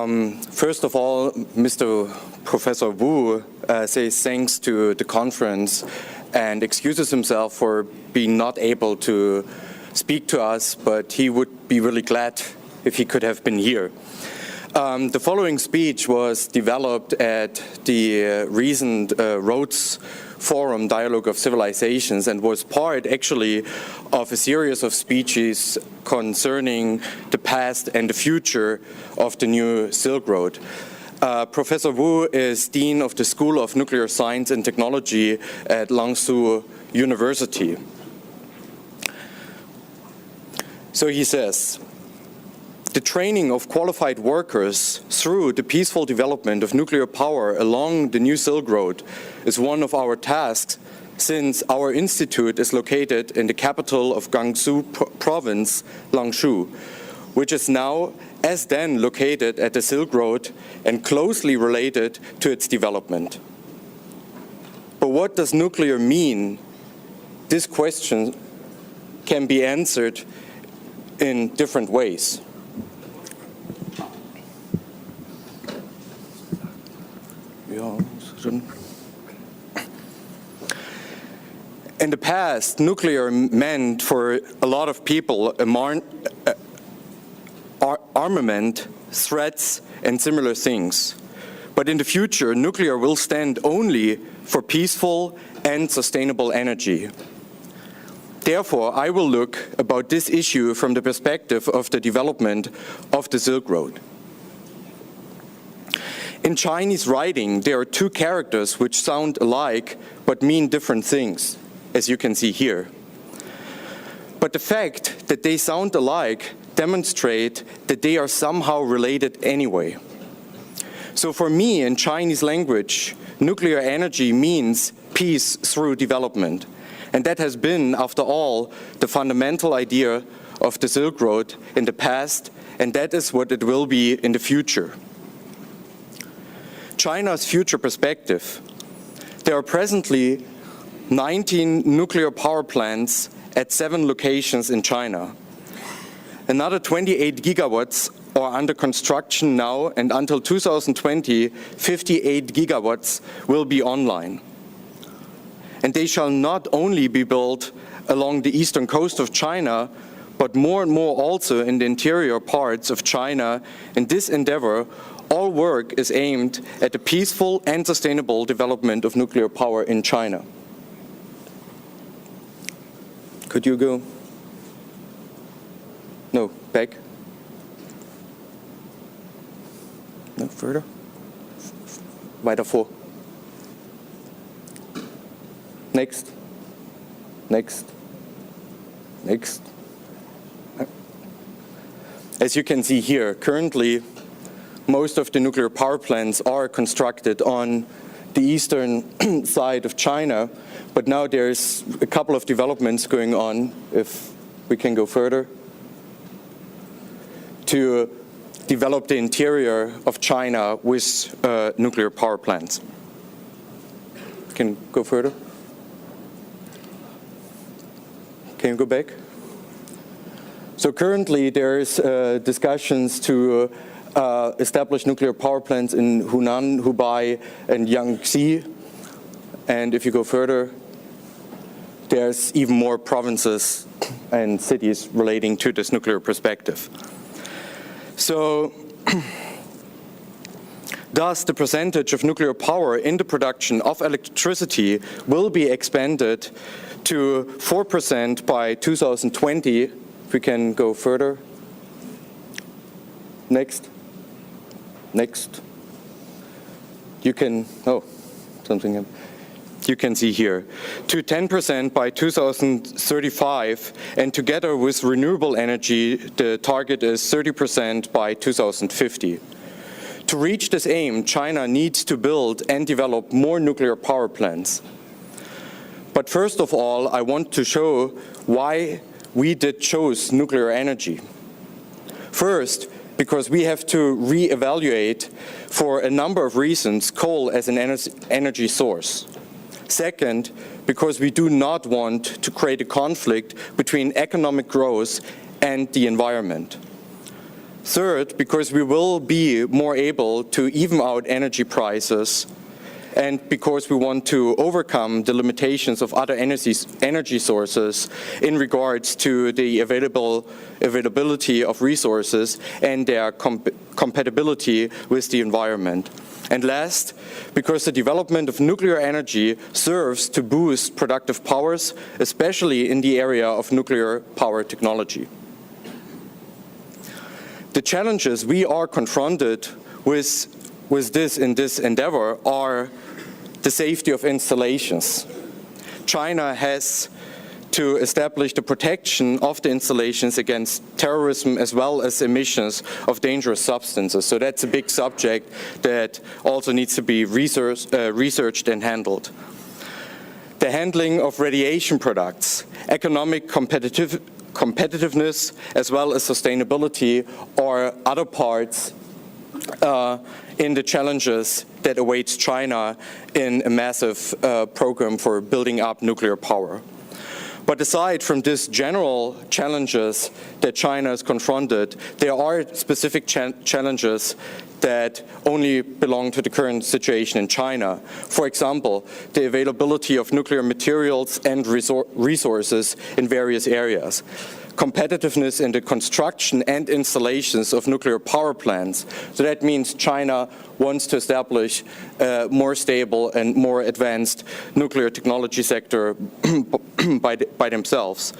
First of all, Mr. Professor Wu says thanks to the conference and excuses himself for being not able to speak to us, but he would be really glad if he could have been here. The following speech was developed at the recent Rhodes Forum Dialogue of Civilizations and was part actually of a series of speeches concerning the past and the future of the new Silk Road. Professor Wu is Dean of the School of Nuclear Science and Technology at Lanzhou University. So he says, the training of qualified workers through the peaceful development of nuclear power along the new Silk Road is one of our tasks, since our institute is located in the capital of Wangsuo province, Lanzhou, which is now, as then, located at the Silk Road and closely related to its development. But what does nuclear mean? This question can be answered in different ways. In the past, nuclear meant for a lot of people armament, threats, and similar things. But in the future, nuclear will stand only for peaceful and sustainable energy. Therefore, I will look about this issue from the perspective of the development of the Silk Road. In Chinese writing, there are two characters which sound alike but mean different things, as you can see here. But the fact that they sound alike demonstrate that they are somehow related anyway. So for me, in Chinese language, nuclear energy means peace through development. And that has been, after all, the fundamental idea of the Silk Road in the past, and that is what it will be in the future. China's future perspective. There are presently 19 nuclear power plants at 7 locations in China. Another 28 gigawatts are under construction now, and until 2020, 58 gigawatts will be online. And they shall not only be built along the eastern coast of China, but more and more also in the interior parts of China. In this endeavor, all work is aimed at the peaceful and sustainable development of nuclear power in China. Could you go? No, back. No, further. Weiter vor. Next. Next. Next. As you can see here, currently, most of the nuclear power plants are constructed on the eastern side of China, but now there's a couple of developments going on, if we can go further, to develop the interior of China with nuclear power plants. Can go further? Can you go back? So currently there's discussions to establish nuclear power plants in Hunan, Hubei, and Jiangxi. And if you go further, there's even more provinces and cities relating to this nuclear perspective. So, thus the percentage of nuclear power in the production of electricity will be expanded to 4% by 2020. If we can go further. Next. Next. You can, something you can see here. To 10% by 2035, and together with renewable energy, the target is 30% by 2050. To reach this aim, China needs to build and develop more nuclear power plants. But first of all, I want to show why we did choose nuclear energy. First, because we have to re-evaluate, for a number of reasons, coal as an energy source. Second, because we do not want to create a conflict between economic growth and the environment. Third, because we will be more able to even out energy prices, and because we want to overcome the limitations of other energy sources in regards to the availability of resources and their compatibility with the environment. And last, because the development of nuclear energy serves to boost productive powers, especially in the area of nuclear power technology. The challenges we are confronted with in this endeavor are the safety of installations. China has to establish the protection of the installations against terrorism as well as emissions of dangerous substances. So that's a big subject that also needs to be researched and handled. The handling of radiation products, economic competitiveness, as well as sustainability are other parts in the challenges that awaits China in a massive program for building up nuclear power. But aside from these general challenges that China is confronted, there are specific challenges that only belong to the current situation in China. For example, the availability of nuclear materials and resources in various areas. Competitiveness in the construction and installations of nuclear power plants. So that means China wants to establish a more stable and more advanced nuclear technology sector by themselves.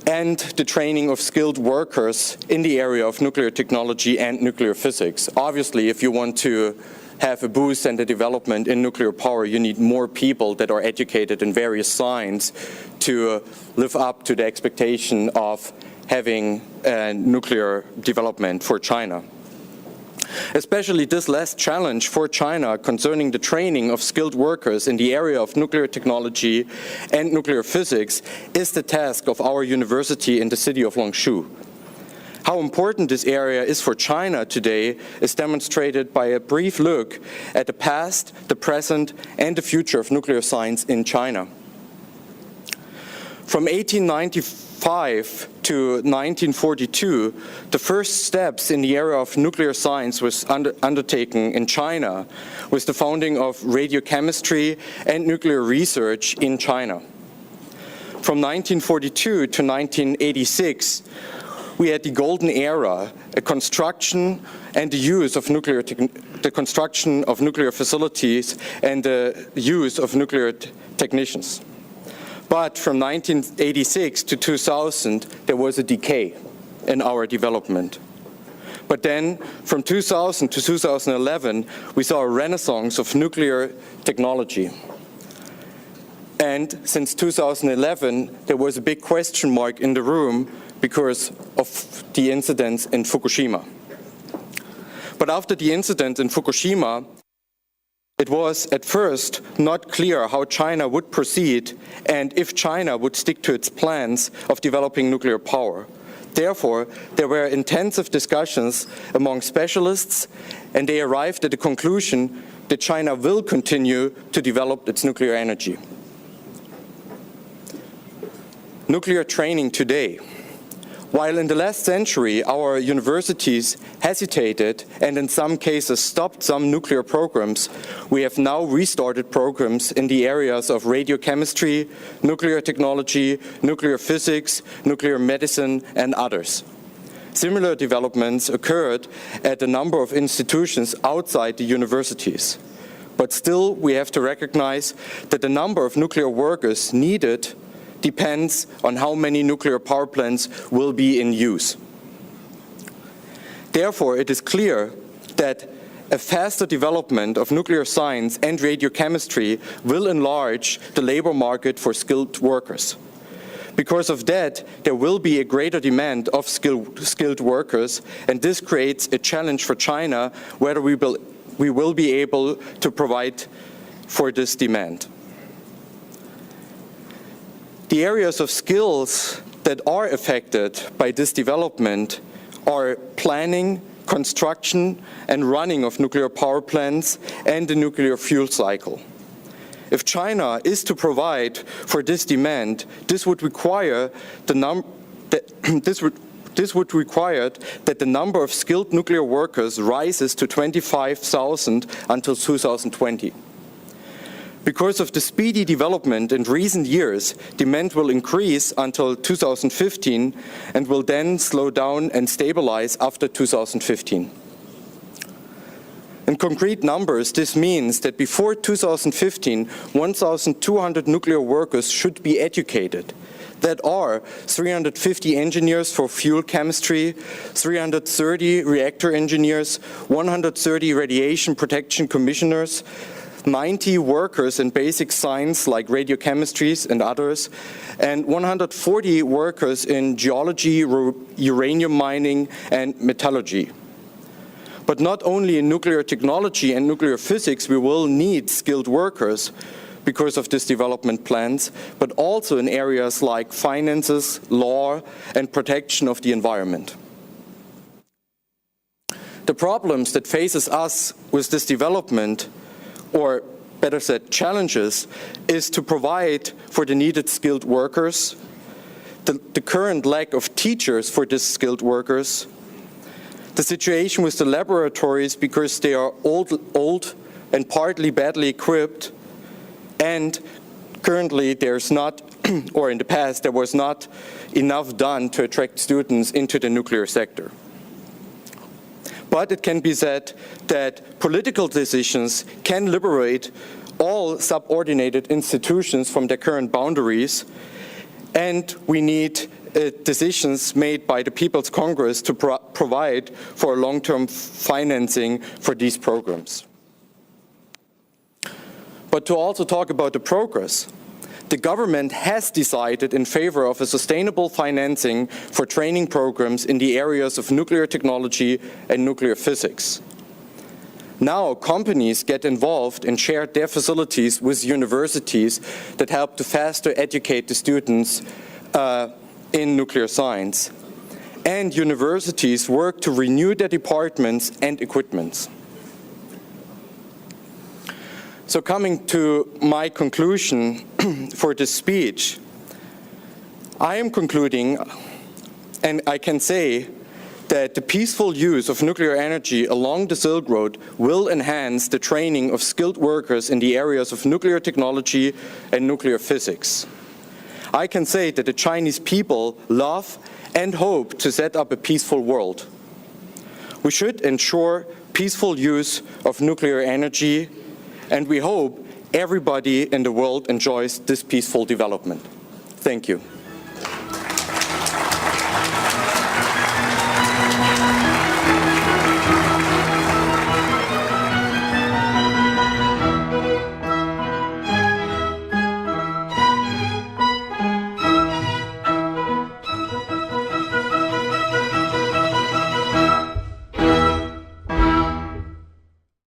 And the training of skilled workers in the area of nuclear technology and nuclear physics. Obviously, if you want to have a boost and a development in nuclear power, you need more people that are educated in various science to live up to the expectation of having a nuclear development for China. Especially this last challenge for China concerning the training of skilled workers in the area of nuclear technology and nuclear physics is the task of our university in the city of Lanzhou. How important this area is for China today is demonstrated by a brief look at the past, the present, and the future of nuclear science in China. From 1895 to 1942, the first steps in the area of nuclear science was undertaken in China with the founding of radiochemistry and nuclear research in China. From 1942 to 1986, we had the golden era, a construction and the use of the construction of nuclear facilities and the use of nuclear technicians. But from 1986 to 2000, there was a decay in our development. But then, from 2000 to 2011, we saw a renaissance of nuclear technology. And since 2011, there was a big question mark in the room because of the incidents in Fukushima. But after the incident in Fukushima, it was at first not clear how China would proceed and if China would stick to its plans of developing nuclear power. Therefore, there were intensive discussions among specialists, and they arrived at the conclusion that China will continue to develop its nuclear energy. Nuclear training today. While in the last century our universities hesitated and in some cases stopped some nuclear programs, we have now restarted programs in the areas of radiochemistry, nuclear technology, nuclear physics, nuclear medicine, and others. Similar developments occurred at a number of institutions outside the universities. But still, we have to recognize that the number of nuclear workers needed depends on how many nuclear power plants will be in use. Therefore, it is clear that a faster development of nuclear science and radiochemistry will enlarge the labor market for skilled workers. Because of that, there will be a greater demand of skilled workers, and this creates a challenge for China whether we will be able to provide for this demand. The areas of skills that are affected by this development are planning, construction, and running of nuclear power plants and the nuclear fuel cycle. If China is to provide for this demand, this would require This would require that the number of skilled nuclear workers rises to 25,000 until 2020. Because of the speedy development in recent years, demand will increase until 2015 and will then slow down and stabilize after 2015. In concrete numbers, this means that before 2015, 1,200 nuclear workers should be educated. That are 350 engineers for fuel chemistry, 330 reactor engineers, 130 radiation protection commissioners, 90 workers in basic science like radiochemistries and others, and 140 workers in geology, uranium mining, and metallurgy. But not only in nuclear technology and nuclear physics we will need skilled workers because of this development plans, but also in areas like finances, law, and protection of the environment. The problems that faces us with this development, or better said, challenges, is to provide for the needed skilled workers, the current lack of teachers for these skilled workers, the situation with the laboratories because they are old and partly badly equipped, and currently there's not, or in the past there was not enough done to attract students into the nuclear sector. But it can be said that political decisions can liberate all subordinated institutions from their current boundaries, and we need decisions made by the People's Congress to provide for long-term financing for these programs. But to also talk about the progress, the government has decided in favor of a sustainable financing for training programs in the areas of nuclear technology and nuclear physics. Now companies get involved and share their facilities with universities that help to faster educate the students in nuclear science. And universities work to renew their departments and equipments. So coming to my conclusion for this speech, I am concluding, and I can say that the peaceful use of nuclear energy along the Silk Road will enhance the training of skilled workers in the areas of nuclear technology and nuclear physics. I can say that the Chinese people love and hope to set up a peaceful world. We should ensure peaceful use of nuclear energy, and we hope everybody in the world enjoys this peaceful development. Thank you.